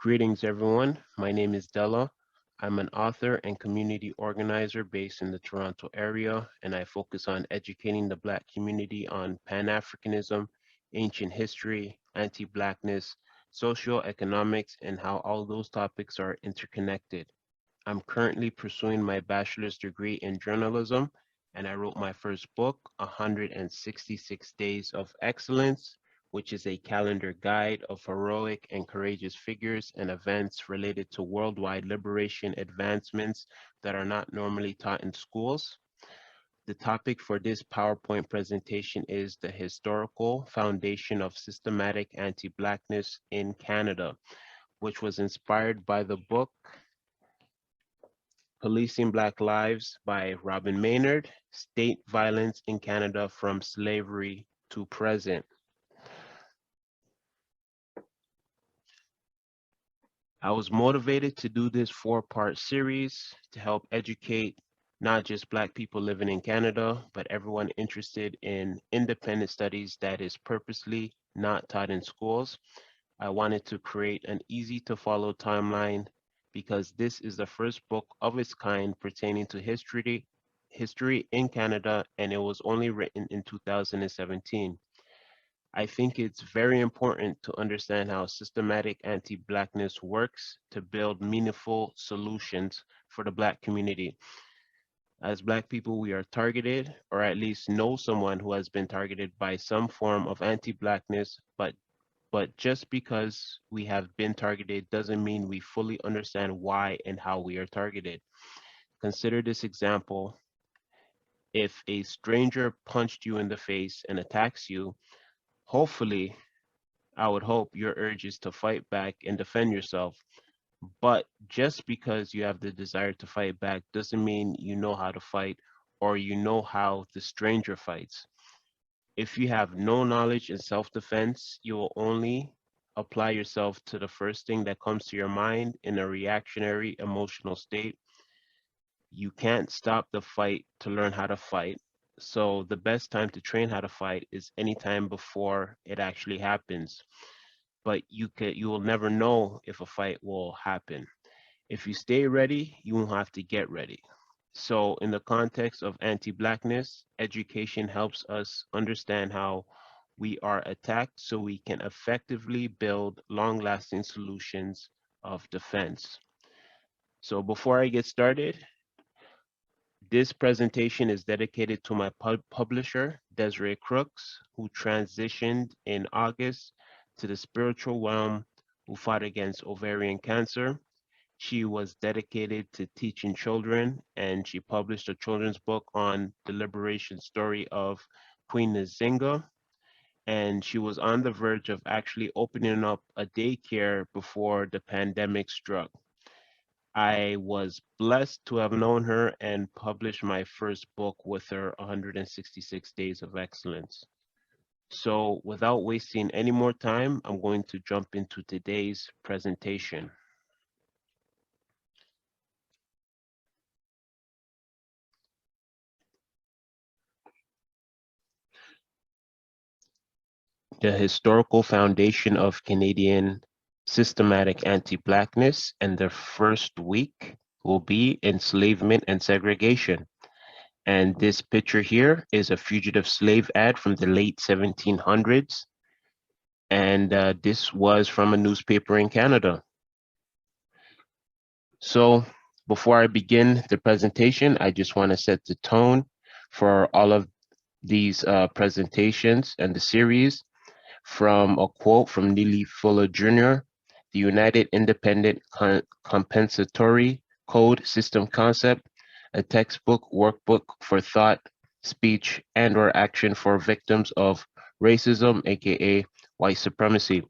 Greetings, everyone. My name is Della. I'm an author and community organizer based in the Toronto area, and I focus on educating the Black community on Pan-Africanism, ancient history, anti-Blackness, socioeconomics, and how all those topics are interconnected. I'm currently pursuing my bachelor's degree in journalism, and I wrote my first book, 166 Days of Excellence, which is a calendar guide of heroic and courageous figures and events related to worldwide liberation advancements that are not normally taught in schools. The topic for this PowerPoint presentation is the historical foundation of systematic anti-Blackness in Canada, which was inspired by the book Policing Black Lives by Robyn Maynard, State Violence in Canada from Slavery to Present. I was motivated to do this four-part series to help educate not just Black people living in Canada, but everyone interested in independent studies that is purposely not taught in schools. I wanted to create an easy to follow timeline because this is the first book of its kind pertaining to history in Canada, and it was only written in 2017. I think it's very important to understand how systematic anti-Blackness works to build meaningful solutions for the Black community. As Black people, we are targeted, or at least know someone who has been targeted by some form of anti-Blackness, but just because we have been targeted doesn't mean we fully understand why and how we are targeted. Consider this example. If a stranger punched you in the face and attacks you, hopefully, I would hope your urge is to fight back and defend yourself. But just because you have the desire to fight back doesn't mean you know how to fight or you know how the stranger fights. If you have no knowledge in self-defense, you will only apply yourself to the first thing that comes to your mind in a reactionary emotional state. You can't stop the fight to learn how to fight. So the best time to train how to fight is anytime before it actually happens. But you will never know if a fight will happen. If you stay ready, you won't have to get ready. So in the context of anti-Blackness, education helps us understand how we are attacked so we can effectively build long-lasting solutions of defense. So before I get started, this presentation is dedicated to my publisher, Desiree Crooks, who transitioned in August to the spiritual realm, who fought against ovarian cancer. She was dedicated to teaching children, and she published a children's book on the liberation story of Queen Nzinga. And she was on the verge of actually opening up a daycare before the pandemic struck. I was blessed to have known her and published my first book with her, 166 Days of Excellence. So without wasting any more time, I'm going to jump into today's presentation. The historical foundation of Canadian systematic anti-Blackness, and the first week will be enslavement and segregation. And this picture here is a fugitive slave ad from the late 1700s. And this was from a newspaper in Canada. So before I begin the presentation, I just want to set the tone for all of these presentations and the series from a quote from Neely Fuller Jr., the United Independent Compensatory Code System Concept, a textbook workbook for thought, speech, and/or action for victims of racism, aka white supremacy.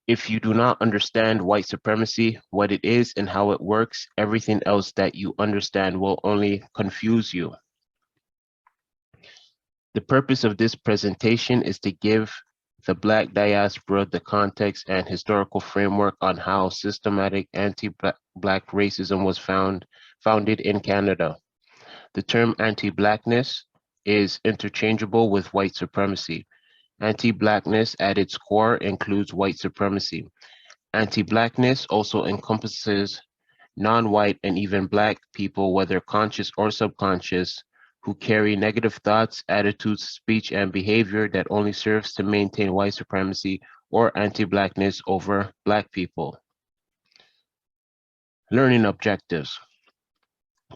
If you do not understand white supremacy, what it is and how it works, everything else that you understand will only confuse you. The purpose of this presentation is to give the Black diaspora the context and historical framework on how systematic anti-Black racism was founded in Canada. The term anti-Blackness is interchangeable with white supremacy. Anti-Blackness at its core includes white supremacy. Anti-Blackness also encompasses non-white and even Black people, whether conscious or subconscious, who carry negative thoughts, attitudes, speech, and behavior that only serves to maintain white supremacy or anti-Blackness over Black people. Learning objectives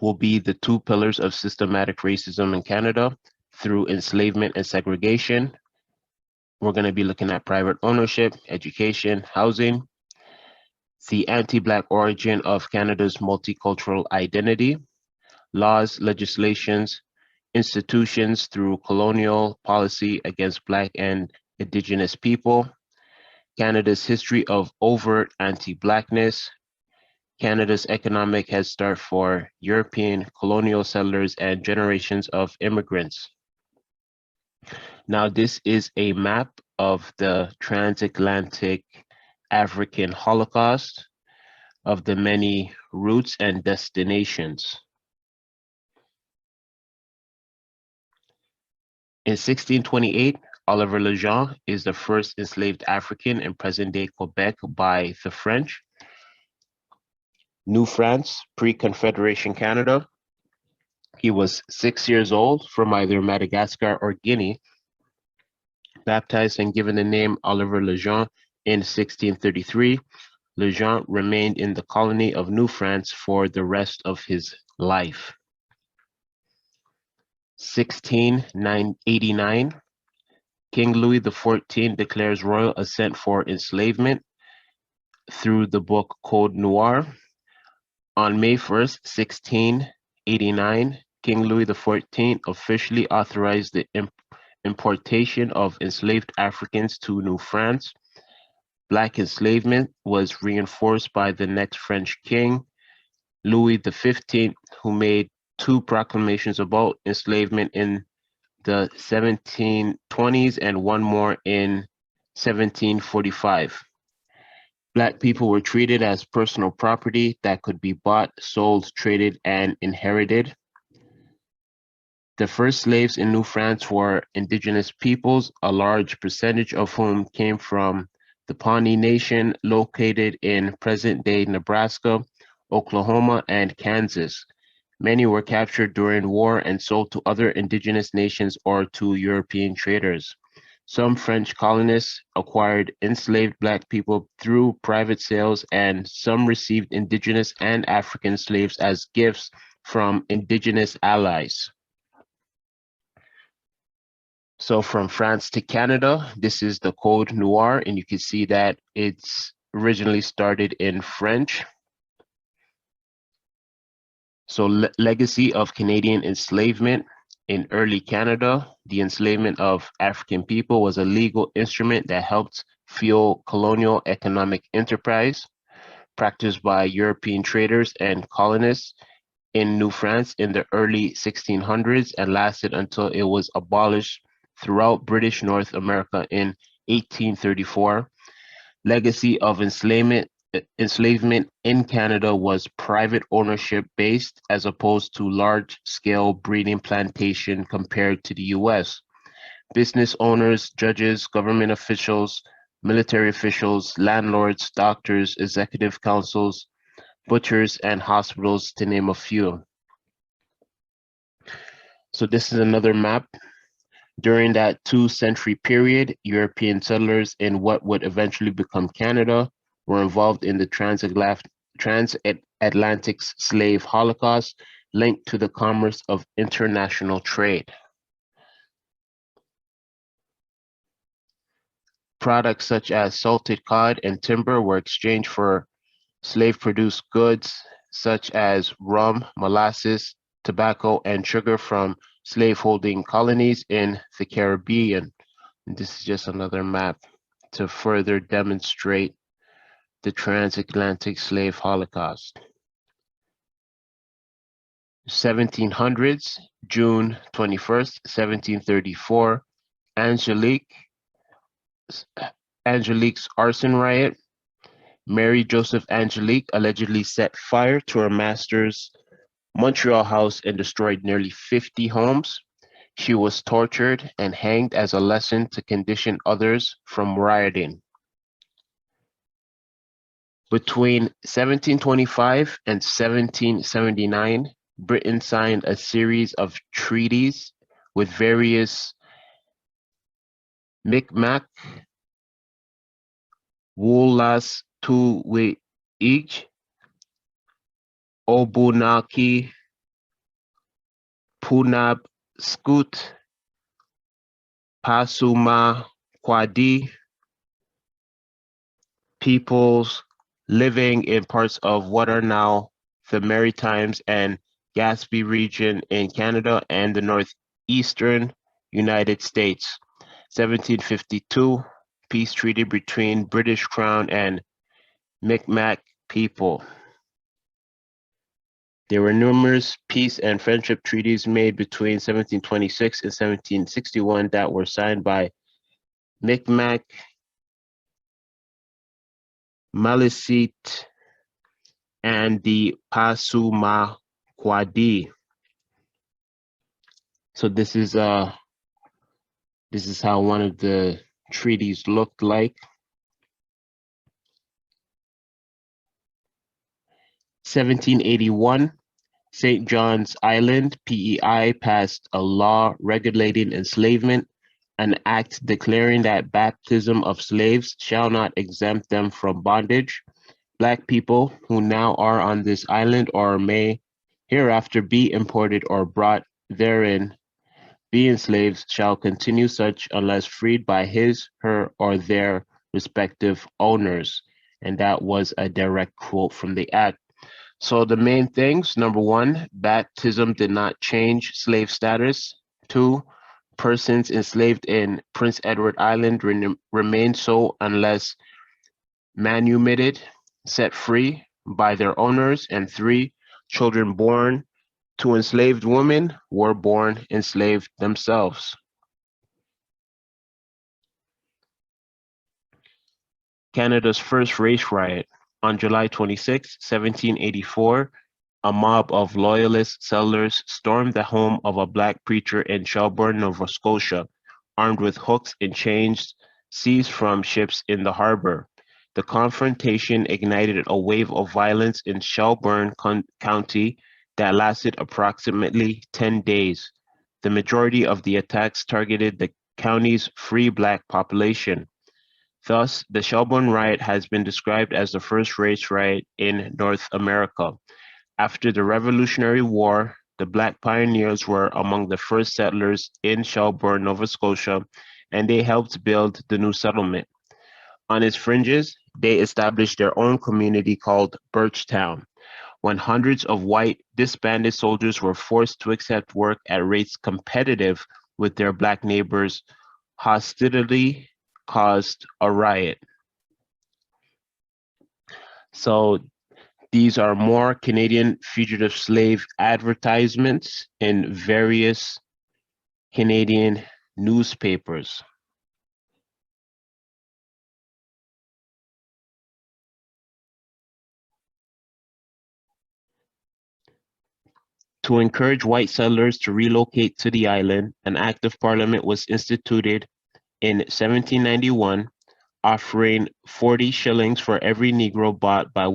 will be the two pillars of systematic racism in Canada through enslavement and segregation. We're going to be looking at private ownership, education, housing, the anti-Black origin of Canada's multicultural identity, laws, legislations, institutions through colonial policy against Black and Indigenous people, Canada's history of overt anti-Blackness, Canada's economic head start for European colonial settlers and generations of immigrants. Now, this is a map of the transatlantic African Holocaust of the many routes and destinations. In 1628, Oliver Lejeune is the first enslaved African in present-day Quebec by the French. New France, pre-Confederation Canada. He was 6 years old from either Madagascar or Guinea, baptized and given the name Oliver Lejeune in 1633. Lejeune remained in the colony of New France for the rest of his life. 1689, King Louis XIV declares royal assent for enslavement through the book Code Noir. On May 1st, 1689, King Louis XIV officially authorized the importation of enslaved Africans to New France. Black enslavement was reinforced by the next French king, Louis XV, who made two proclamations about enslavement in the 1720s and one more in 1745. Black people were treated as personal property that could be bought, sold, traded, and inherited. The first slaves in New France were indigenous peoples, a large percentage of whom came from the Pawnee Nation located in present-day Nebraska, Oklahoma, and Kansas. Many were captured during war and sold to other indigenous nations or to European traders. Some French colonists acquired enslaved Black people through private sales, and some received indigenous and African slaves as gifts from indigenous allies. So from France to Canada, this is the Code Noir, and you can see that it's originally started in French. So legacy of Canadian enslavement. In early Canada, the enslavement of African people was a legal instrument that helped fuel colonial economic enterprise practiced by European traders and colonists in New France in the early 1600s and lasted until it was abolished throughout British North America in 1834. Legacy of enslavement in Canada was private ownership based as opposed to large-scale breeding plantation compared to the US. Business owners, judges, government officials, military officials, landlords, doctors, executive councils, butchers, and hospitals, to name a few. So this is another map. During that 2-century period, European settlers in what would eventually become Canada were involved in the transatlantic slave holocaust linked to the commerce of international trade. Products such as salted cod and timber were exchanged for slave-produced goods such as rum, molasses, tobacco, and sugar from slaveholding colonies in the Caribbean. And this is just another map to further demonstrate the transatlantic slave holocaust. 1700s, June 21st, 1734, Angelique's arson riot. Mary Joseph Angelique allegedly set fire to her master's Montreal house and destroyed nearly 50 homes. She was tortured and hanged as a lesson to condition others from rioting. Between 1725 and 1779, Britain signed a series of treaties with various Micmac, Wolastoqiyik, Obunaski, Punabskut, Passamaquoddy peoples living in parts of what are now the Maritimes and Gaspé region in Canada and the northeastern United States. 1752, peace treaty between British Crown and Micmac people. There were numerous peace and friendship treaties made between 1726 and 1761 that were signed by Micmac, Maliseet, and the Passamaquoddy. So this is how one of the treaties looked like. 1781, St. John's Island, PEI, passed a law regulating enslavement, an act declaring that baptism of slaves shall not exempt them from bondage. Black people who now are on this island or may hereafter be imported or brought therein, being slaves, shall continue such unless freed by his, her, or their respective owners. And that was a direct quote from the act. So the main things, number one, baptism did not change slave status. Two, persons enslaved in Prince Edward Island remain so unless manumitted, set free by their owners. And three, children born to enslaved women were born enslaved themselves. Canada's first race riot. On July 26, 1784, a mob of loyalist settlers stormed the home of a Black preacher in Shelburne, Nova Scotia, armed with hooks and chains seized from ships in the harbor. The confrontation ignited a wave of violence in Shelburne County that lasted approximately 10 days. The majority of the attacks targeted the county's free Black population. Thus, the Shelburne riot has been described as the first race riot in North America. After the Revolutionary War, the Black pioneers were among the first settlers in Shelburne, Nova Scotia, and they helped build the new settlement. On its fringes, they established their own community called Birchtown. When hundreds of white disbanded soldiers were forced to accept work at rates competitive with their Black neighbors, hostility caused a riot. So these are more Canadian fugitive slave advertisements in various Canadian newspapers. To encourage white settlers to relocate to the island, an act of parliament was instituted in 1791, offering 40 shillings for every Negro bought by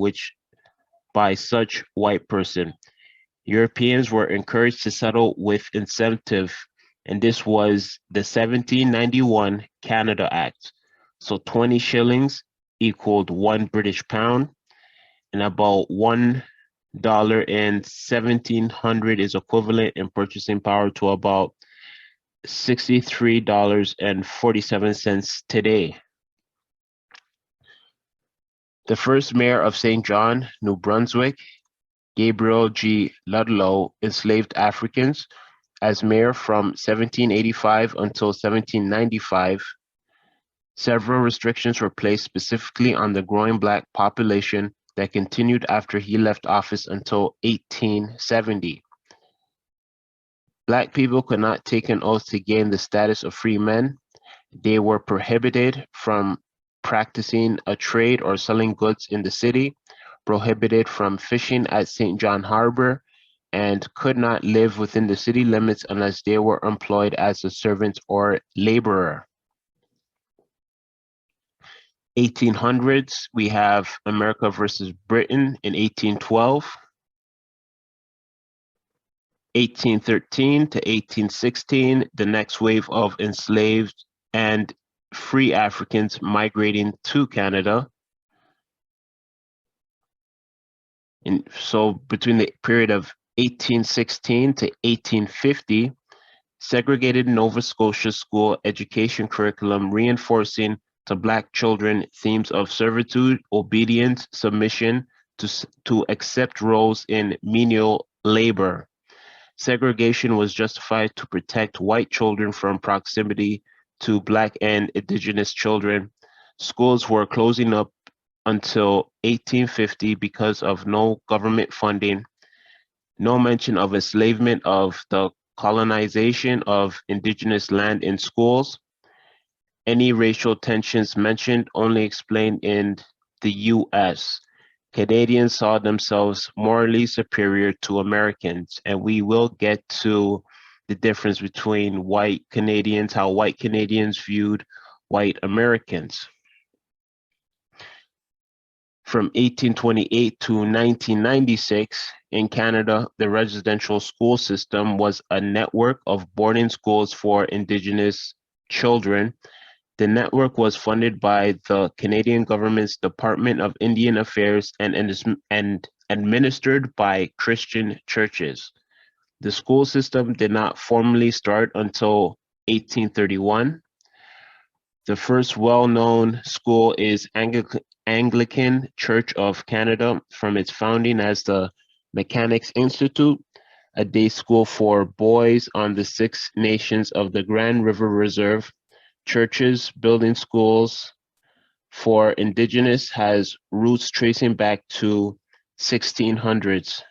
such white person. Europeans were encouraged to settle with incentive, and this was the 1791 Canada Act. So 20 shillings equaled 1 British pound, and about $1 in 1700 is equivalent in purchasing power to about $63.47 today. The first mayor of St. John, New Brunswick, Gabriel G. Ludlow, enslaved Africans. As mayor from 1785 until 1795, several restrictions were placed specifically on the growing Black population that continued after he left office until 1870. Black people could not take an oath to gain the status of free men. They were prohibited from practicing a trade or selling goods in the city, prohibited from fishing at St. John Harbor, and could not live within the city limits unless they were employed as a servant or laborer. 1800s, we have America versus Britain in 1812. 1813 to 1816, the next wave of enslaved and free Africans migrating to Canada. And so between the period of 1816 to 1850, segregated Nova Scotia school education curriculum reinforcing to Black children themes of servitude, obedience, submission, to accept roles in menial labor. Segregation was justified to protect white children from proximity to Black and Indigenous children. Schools were closing up until 1850 because of no government funding, no mention of enslavement of the colonization of Indigenous land in schools. Any racial tensions mentioned only explained in the US. Canadians saw themselves morally superior to Americans, and we will get to the difference between white Canadians, how white Canadians viewed white Americans. From 1828 to 1996, in Canada, the residential school system was a network of boarding schools for Indigenous children. The network was funded by the Canadian government's Department of Indian Affairs and administered by Christian churches. The school system did not formally start until 1831. The first well-known school is Anglican Church of Canada, from its founding as the Mechanics Institute, a day school for boys on the Six Nations of the Grand River Reserve. Churches building schools for Indigenous has roots tracing back to 1600s.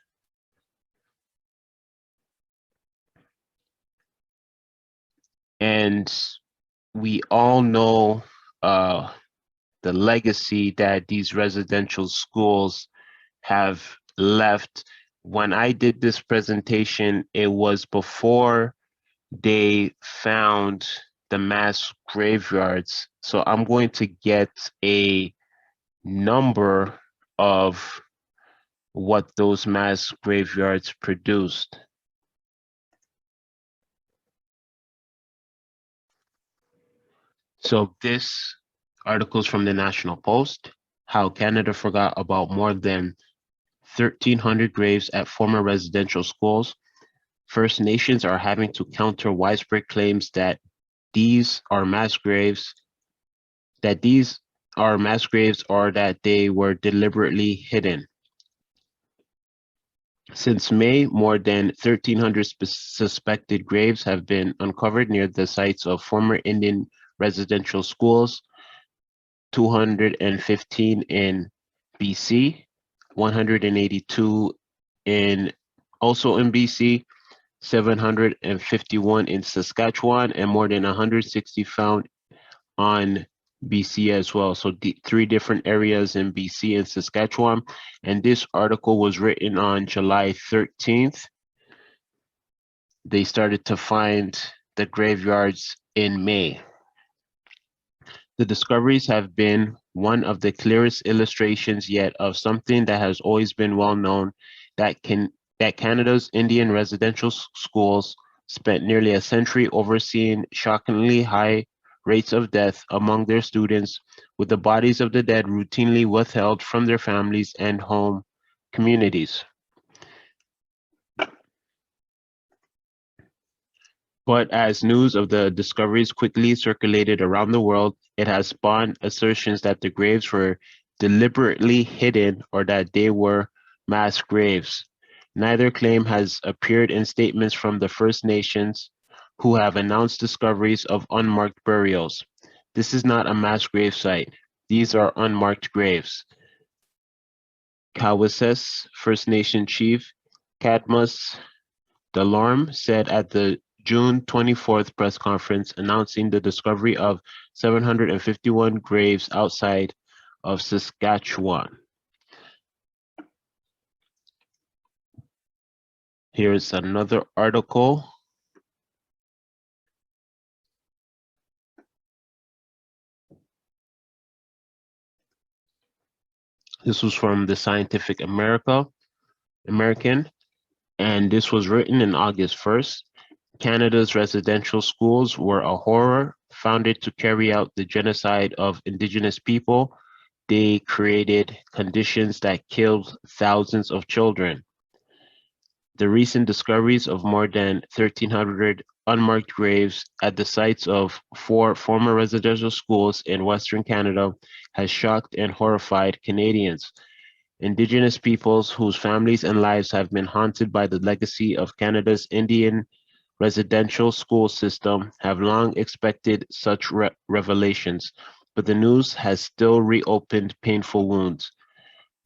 And we all know the legacy that these residential schools have left. When I did this presentation, it was before they found the mass graveyards. So I'm going to get a number of what those mass graveyards produced. So this article is from the National Post, how Canada forgot about more than 1,300 graves at former residential schools. First Nations are having to counter widespread claims that these are mass graves, or that they were deliberately hidden. Since May, more than 1,300 suspected graves have been uncovered near the sites of former Indian residential schools, 215 in BC, 182 also in BC, 751 in Saskatchewan, and more than 160 found on BC as well. So three different areas in BC and Saskatchewan. And this article was written on July 13th. They started to find the graveyards in May. The discoveries have been one of the clearest illustrations yet of something that has always been well known, that Canada's Indian residential schools spent nearly a century overseeing shockingly high rates of death among their students, with the bodies of the dead routinely withheld from their families and home communities. But as news of the discoveries quickly circulated around the world, it has spawned assertions that the graves were deliberately hidden or that they were mass graves. Neither claim has appeared in statements from the First Nations, who have announced discoveries of unmarked burials. This is not a mass grave site. These are unmarked graves. Kawases First Nation Chief Cadmus Delorme said at the June 24th press conference announcing the discovery of 751 graves outside of Saskatchewan. Here's another article. This was from the Scientific American, and this was written in August 1st. Canada's residential schools were a horror, founded to carry out the genocide of Indigenous people. They created conditions that killed thousands of children. The recent discoveries of more than 1,300 unmarked graves at the sites of 4 former residential schools in Western Canada has shocked and horrified Canadians. Indigenous peoples whose families and lives have been haunted by the legacy of Canada's Indian residential school system have long expected such revelations, but the news has still reopened painful wounds.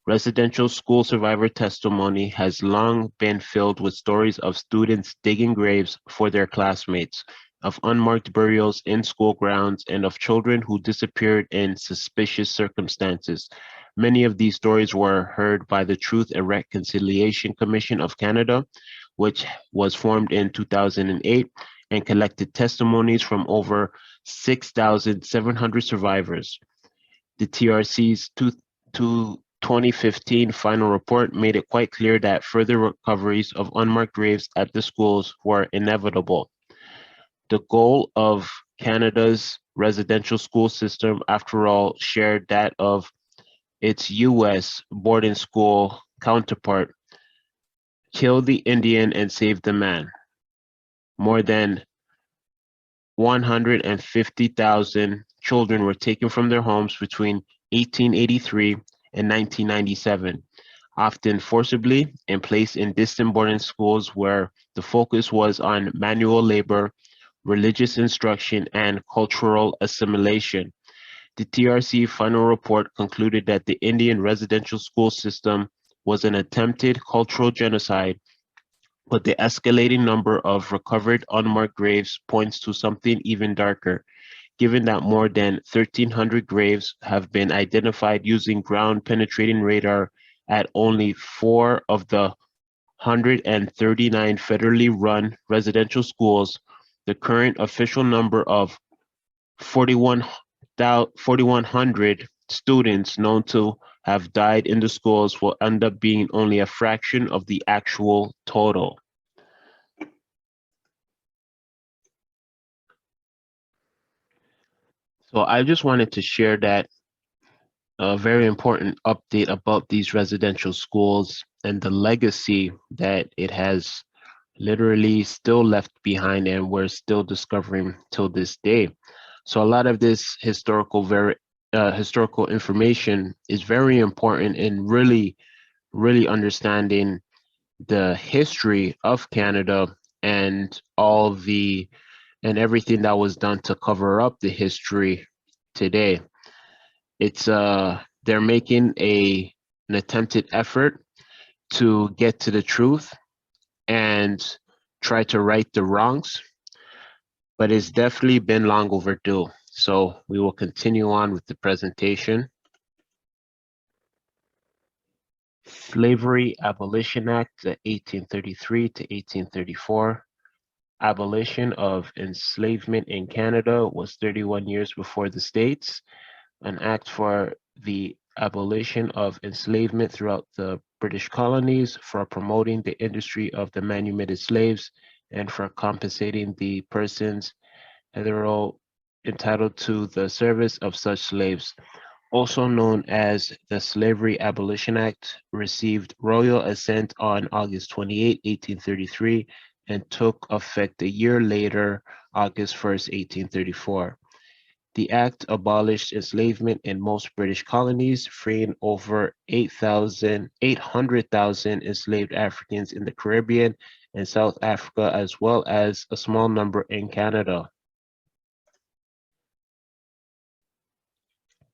Residential school survivor testimony has long been filled with stories of students digging graves for their classmates, of unmarked burials in school grounds, and of children who disappeared in suspicious circumstances. Many of these stories were heard by the Truth and Reconciliation Commission of Canada, which was formed in 2008 and collected testimonies from over 6,700 survivors. The TRC's 2015 final report made it quite clear that further recoveries of unmarked graves at the schools were inevitable. The goal of Canada's residential school system, after all, shared that of its US boarding school counterpart: kill the Indian and save the man. More than 150,000 children were taken from their homes between 1883 and 1997, often forcibly and placed in distant boarding schools where the focus was on manual labor, religious instruction, and cultural assimilation. The TRC final report concluded that the Indian residential school system was an attempted cultural genocide, but the escalating number of recovered unmarked graves points to something even darker, given that more than 1,300 graves have been identified using ground-penetrating radar at only 4 of the 139 federally run residential schools. The current official number of 4,100 students known to have died in the schools will end up being only a fraction of the actual total. So I just wanted to share that a very important update about these residential schools and the legacy that it has literally still left behind and we're still discovering till this day. So a lot of this historical information is very important in really understanding the history of Canada and everything that was done to cover up the history today. It's they're making an attempted effort to get to the truth and try to right the wrongs, but it's definitely been long overdue. So we will continue on with the presentation. Slavery Abolition Act, 1833 to 1834. Abolition of enslavement in Canada was 31 years before the States. An act for the abolition of enslavement throughout the British colonies, for promoting the industry of the manumitted slaves, and for compensating the persons hetero entitled to the service of such slaves. Also known as the Slavery Abolition Act, received royal assent on August 28, 1833, and took effect a year later, August 1st, 1834. The act abolished enslavement in most British colonies, freeing over 800,000 enslaved Africans in the Caribbean and South Africa, as well as a small number in Canada.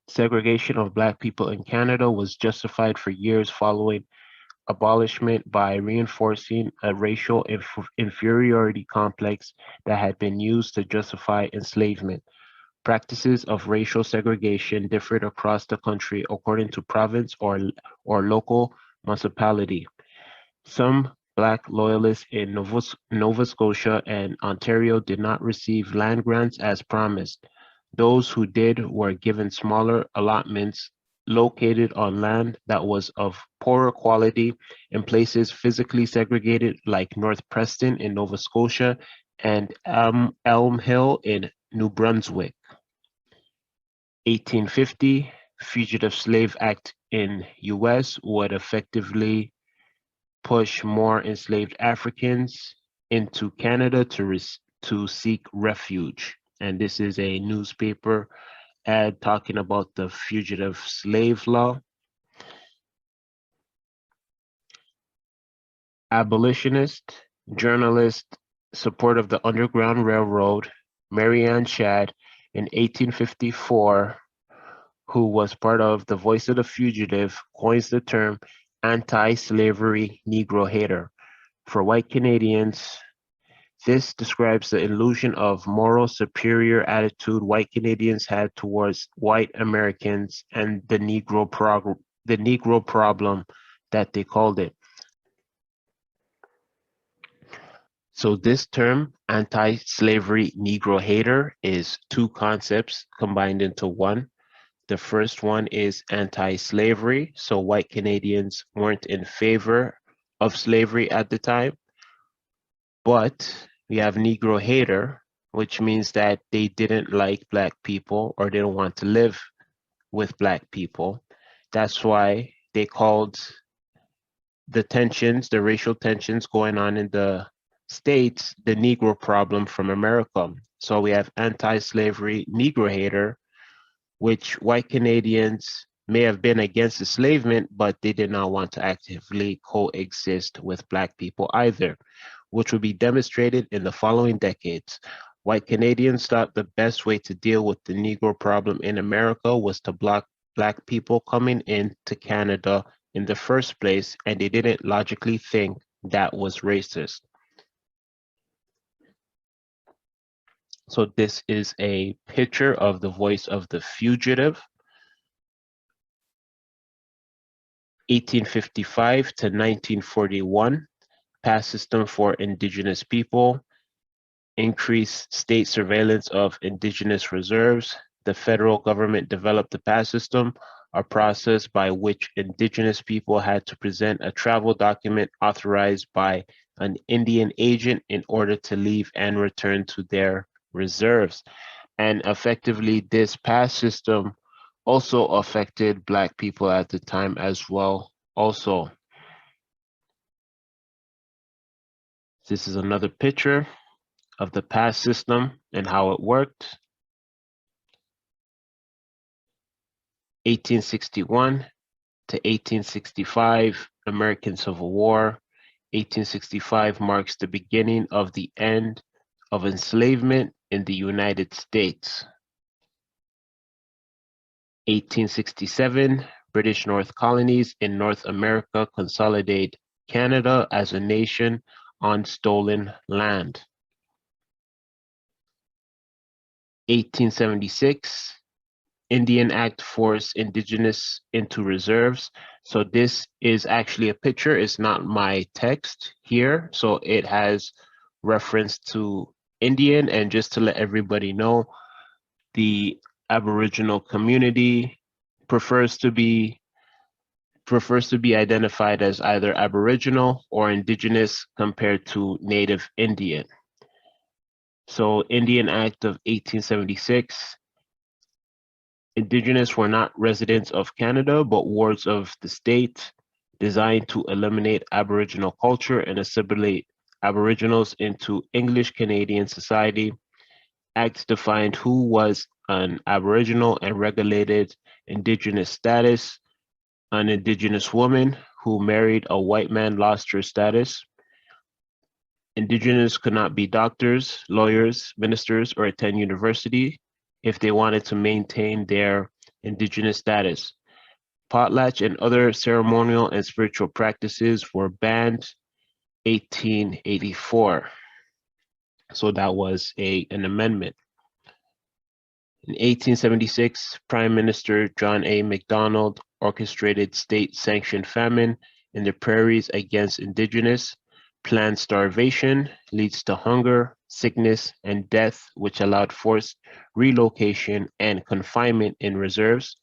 Segregation of Black people in Canada was justified for years following abolishment by reinforcing a racial inferiority complex that had been used to justify enslavement. Practices of racial segregation differed across the country according to province or local municipality. Some Black loyalists in Nova Scotia and Ontario did not receive land grants as promised. Those who did were given smaller allotments located on land that was of poorer quality in places physically segregated like North Preston in Nova Scotia and Elm Hill in New Brunswick. 1850, Fugitive Slave Act in US would effectively push more enslaved Africans into Canada to seek refuge. And this is a newspaper ad talking about the fugitive slave law. Abolitionist, journalist, support of the Underground Railroad, Mary Ann Shadd, in 1854, who was part of the Voice of the Fugitive, coins the term anti-slavery Negro hater. For white Canadians, this describes the illusion of moral superior attitude white Canadians had towards white Americans and the Negro problem that they called it. So this term, anti-slavery Negro hater, is two concepts combined into one. The first one is anti-slavery, so white Canadians weren't in favor of slavery at the time. But we have Negro hater, which means that they didn't like Black people or didn't want to live with Black people. That's why they called the tensions, the racial tensions going on in the States, the Negro problem from America. So we have anti-slavery Negro hater, which white Canadians may have been against enslavement, but they did not want to actively coexist with Black people either, which will be demonstrated in the following decades. White Canadians thought the best way to deal with the Negro problem in America was to block Black people coming into Canada in the first place, and they didn't logically think that was racist. So this is a picture of the Voice of the Fugitive. 1855 to 1941, pass system for Indigenous people, increased state surveillance of Indigenous reserves. The federal government developed the pass system, a process by which Indigenous people had to present a travel document authorized by an Indian agent in order to leave and return to their reserves. And effectively, this pass system also affected Black people at the time as well. Also, this is another picture of the pass system and how it worked. 1861 to 1865, American Civil War. 1865 marks the beginning of the end of enslavement in the United States. 1867, British North colonies in North America consolidate Canada as a nation on stolen land. 1876, Indian Act forced Indigenous into reserves. So this is actually a picture, it's not my text here. So it has reference to Indian, and just to let everybody know, the Aboriginal community prefers to be identified as either Aboriginal or Indigenous compared to Native Indian. So Indian Act of 1876, Indigenous were not residents of Canada, but wards of the state, designed to eliminate Aboriginal culture and assimilate Aboriginals into English Canadian society. Acts defined who was an Aboriginal and regulated Indigenous status. An Indigenous woman who married a white man lost her status. Indigenous could not be doctors, lawyers, ministers, or attend university if they wanted to maintain their Indigenous status. Potlatch and other ceremonial and spiritual practices were banned 1884. So that was an amendment. In 1876, Prime Minister John A. Macdonald orchestrated state-sanctioned famine in the prairies against Indigenous. Planned starvation leads to hunger, sickness, and death, which allowed forced relocation and confinement in reserves.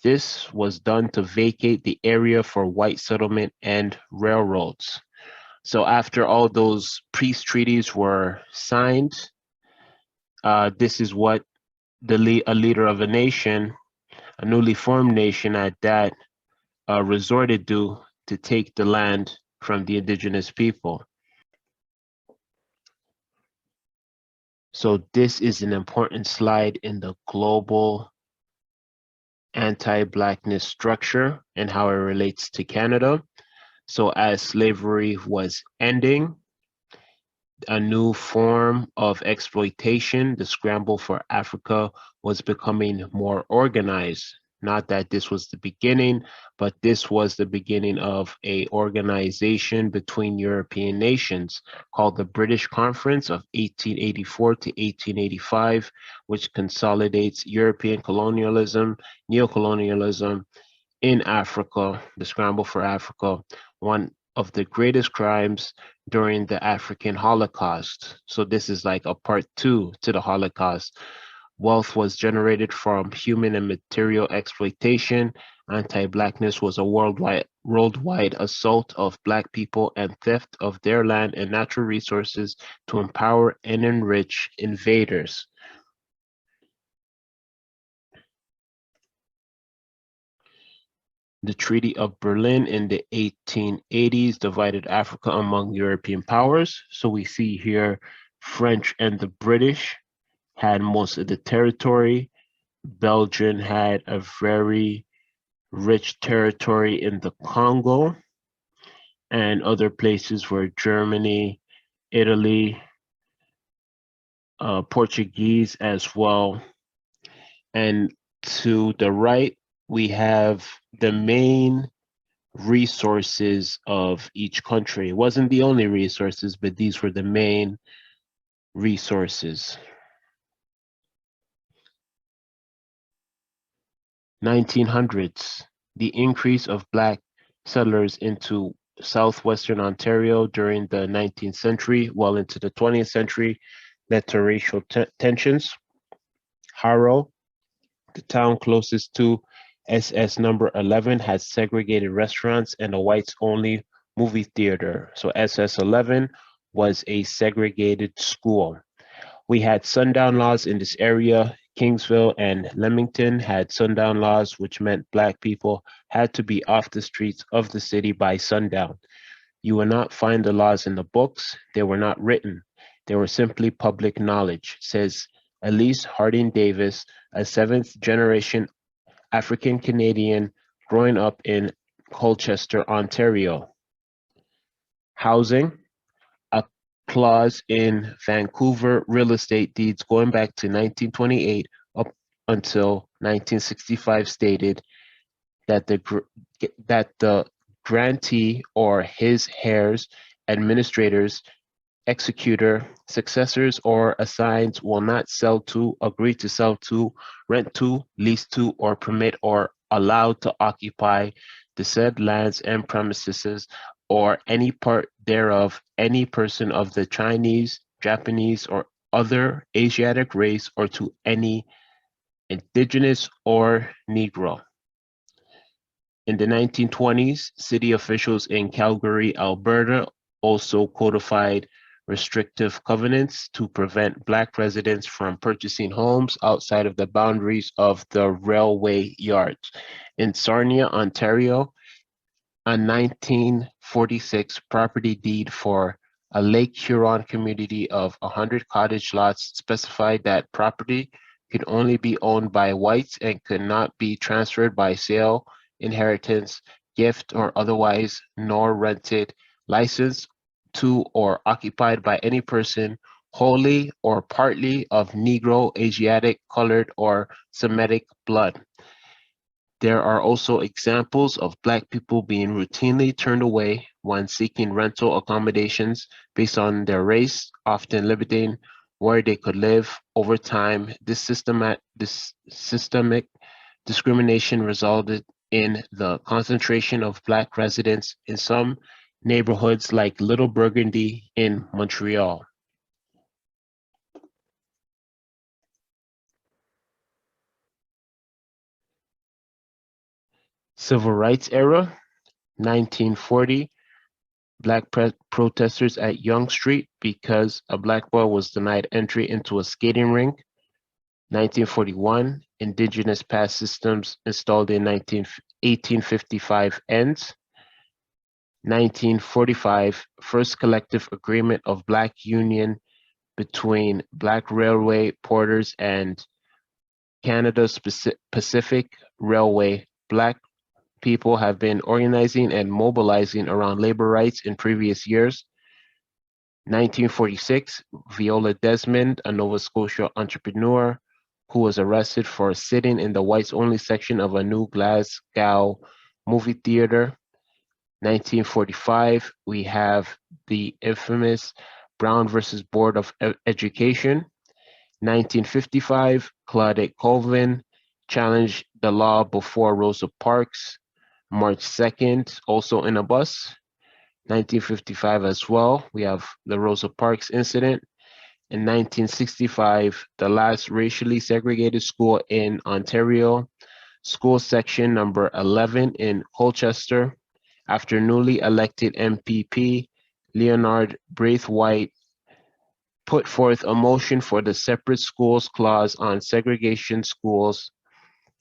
This was done to vacate the area for white settlement and railroads. So after all those peace treaties were signed, this is what a leader of a nation, a newly formed nation at that, resorted to take the land from the indigenous people. So this is an important slide in the global anti-Blackness structure and how it relates to Canada. So as slavery was ending, a new form of exploitation, the scramble for Africa, was becoming more organized. Not that this was the beginning, but this was the beginning of a organization between European nations called the British Conference of 1884 to 1885, which consolidates European colonialism, neocolonialism in Africa, the scramble for Africa, one of the greatest crimes during the African Holocaust. So this is like a part two to the Holocaust. Wealth was generated from human and material exploitation. Anti-Blackness was a worldwide assault of Black people and theft of their land and natural resources to empower and enrich invaders. The Treaty of Berlin in the 1880s divided Africa among European powers. So we see here French and the British had most of the territory. Belgium had a very rich territory in the Congo, and other places were Germany, Italy, Portuguese as well. And to the right, we have the main resources of each country. It wasn't the only resources, but these were the main resources. 1900s, the increase of Black settlers into southwestern Ontario during the 19th century, well into the 20th century, led to racial tensions. Harrow, the town closest to SS number 11, had segregated restaurants and a whites-only movie theater. So SS 11 was a segregated school. We had sundown laws in this area. Kingsville and Leamington had sundown laws, which meant Black people had to be off the streets of the city by sundown. You will not find the laws in the books. They were not written. They were simply public knowledge, says Elise Harding Davis, a seventh generation African Canadian growing up in Colchester, Ontario. Housing, a clause in Vancouver real estate deeds going back to 1928 up until 1965 stated that the grantee or his heirs, administrators, executor, successors, or assigns will not sell to, agree to sell to, rent to, lease to, or permit or allow to occupy the said lands and premises or any part thereof any person of the Chinese, Japanese, or other Asiatic race or to any indigenous or Negro. In the 1920s, city officials in Calgary, Alberta also codified restrictive covenants to prevent Black residents from purchasing homes outside of the boundaries of the railway yards. In Sarnia, Ontario, a 1946 property deed for a Lake Huron community of 100 cottage lots specified that property could only be owned by whites and could not be transferred by sale, inheritance, gift, or otherwise, nor rented, licensed to, or occupied by any person wholly or partly of Negro, Asiatic, colored, or Semitic blood. There are also examples of Black people being routinely turned away when seeking rental accommodations based on their race, often limiting where they could live. Over time, this systemic discrimination resulted in the concentration of Black residents in some neighborhoods like Little Burgundy in Montreal. Civil rights era, 1940, black protesters at Yonge Street because a black boy was denied entry into a skating rink. 1941, indigenous pass systems installed in 1855 ends. 1945, first collective agreement of black union between Black Railway Porters and Canada's Pacific Railway. Black people have been organizing and mobilizing around labor rights in previous years. 1946, Viola Desmond, a Nova Scotia entrepreneur who was arrested for sitting in the whites-only section of a new Glasgow movie theater. 1945, we have the infamous Brown versus Board of Education. 1955, Claudette Colvin challenged the law before Rosa Parks. March 2nd, also in a bus. 1955 as well, we have the Rosa Parks incident. In 1965, the last racially segregated school in Ontario, school section number 11 in Colchester, after newly elected MPP Leonard Braithwaite put forth a motion for the separate schools clause on segregation schools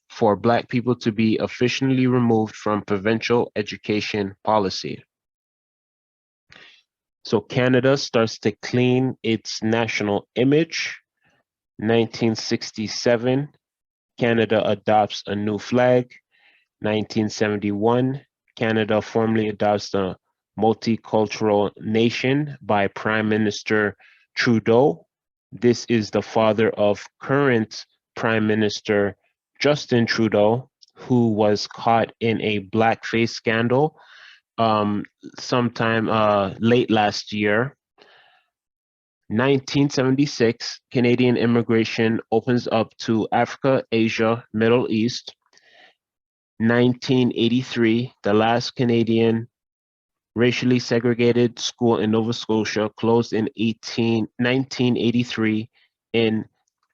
for Black people to be officially removed from provincial education policy. So Canada starts to clean its national image. 1967, Canada adopts a new flag. 1971, Canada formally adopts the multicultural nation by Prime Minister Trudeau. This is the father of current Prime Minister Justin Trudeau, who was caught in a blackface scandal sometime late last year. 1976, Canadian immigration opens up to Africa, Asia, Middle East. 1983, the last Canadian racially segregated school in Nova Scotia closed in 1983 in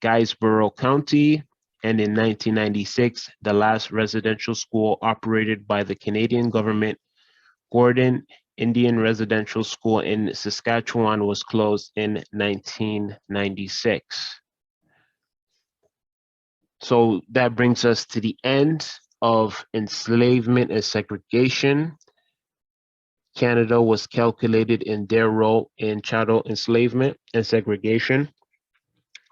Guysborough County. And in 1996, the last residential school operated by the Canadian government, Gordon Indian Residential School in Saskatchewan, was closed in 1996. So that brings us to the end of enslavement and segregation. Canada was calculated in their role in chattel enslavement and segregation.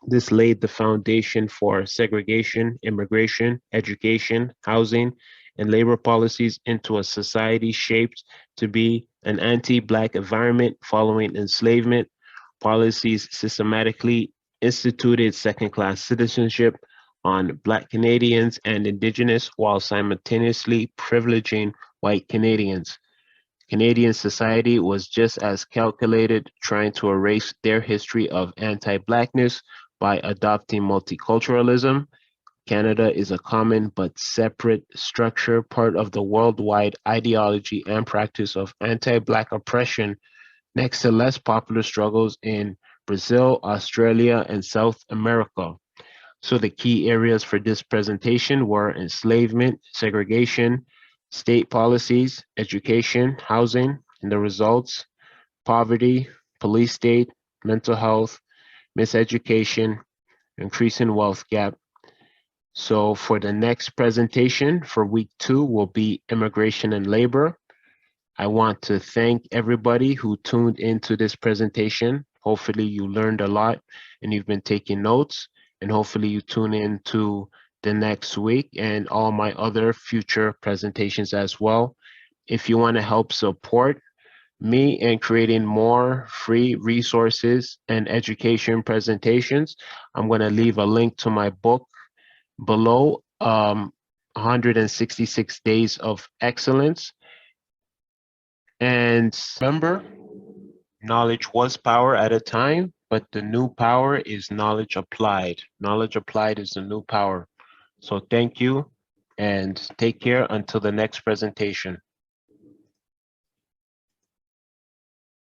This laid the foundation for segregation, immigration, education, housing, and labor policies into a society shaped to be an anti-Black environment following enslavement. Policies systematically instituted second-class citizenship on Black Canadians and Indigenous while simultaneously privileging white Canadians. Canadian society was just as calculated, trying to erase their history of anti-Blackness by adopting multiculturalism. Canada is a common but separate structure, part of the worldwide ideology and practice of anti-Black oppression, next to less popular struggles in Brazil, Australia, and South America. So the key areas for this presentation were enslavement, segregation, state policies, education, housing, and the results, poverty, police state, mental health, miseducation, increasing wealth gap. So for the next presentation for week 2 will be immigration and labor. I want to thank everybody who tuned into this presentation. Hopefully you learned a lot and you've been taking notes, and hopefully you tune in to the next week and all my other future presentations as well. If you want to help support me in creating more free resources and education presentations, I'm going to leave a link to my book below, 166 Days of Excellence. And remember, knowledge was power at a time, but the new power is knowledge applied. Knowledge applied is the new power. So thank you and take care until the next presentation.